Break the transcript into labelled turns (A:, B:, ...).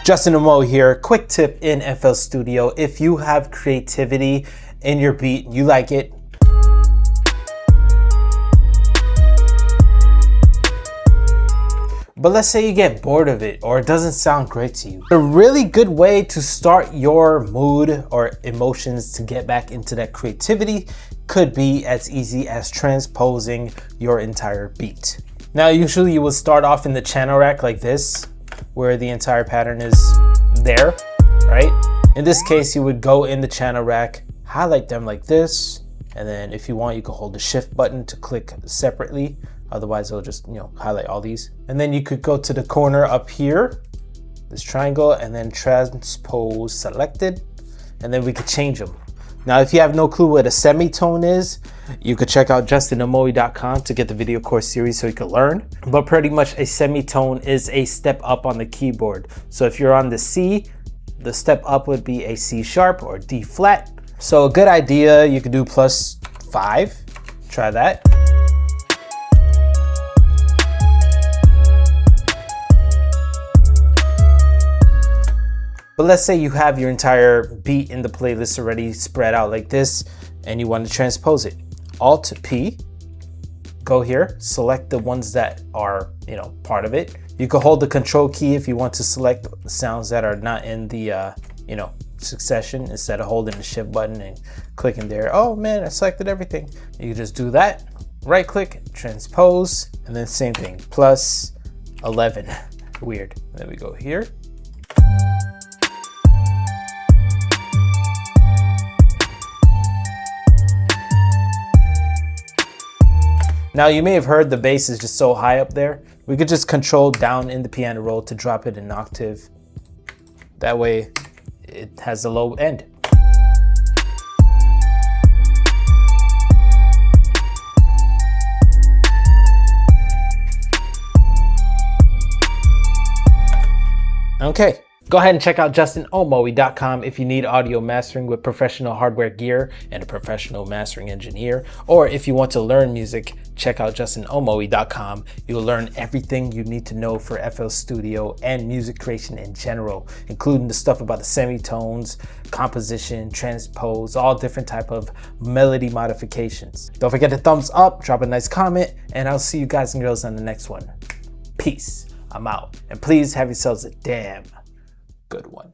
A: Justin Amo here. Quick tip in FL Studio. If you have creativity in your beat, you like it, but let's say you get bored of it or it doesn't sound great to you. A really good way to start your mood or emotions to get back into that creativity could be as easy as transposing your entire beat. Now, usually you will start off in the channel rack like this, where the entire pattern is there, right? In this case, you would go in the channel rack, highlight them like this, and then if you want, you can hold the shift button to click separately. Otherwise, it'll just, highlight all these. And then you could go to the corner up here, this triangle, and then transpose selected, and then we could change them. Now, if you have no clue what a semitone is, you could check out justinamoe.com to get the video course series so you can learn. But pretty much a semitone is a step up on the keyboard. So if you're on the C, the step up would be a C sharp or D flat. So a good idea, you could do +5. Try that. But let's say you have your entire beat in the playlist already spread out like this, and you want to transpose it. Alt P, go here, select the ones that are, part of it. You can hold the control key if you want to select sounds that are not in the, succession, instead of holding the shift button and clicking there. Oh man, I selected everything. You can just do that, right click, transpose, and then same thing, +11. Weird. Then we go here. Now, you may have heard the bass is just so high up there. We could just control down in the piano roll to drop it an octave. That way it has a low end. Okay. Go ahead and check out justinamoe.com if you need audio mastering with professional hardware gear and a professional mastering engineer. Or if you want to learn music, check out justinamoe.com. You'll learn everything you need to know for FL Studio and music creation in general, including the stuff about the semitones, composition, transpose, all different type of melody modifications. Don't forget to thumbs up, drop a nice comment, and I'll see you guys and girls on the next one. Peace. I'm out. And please have yourselves a damn good one.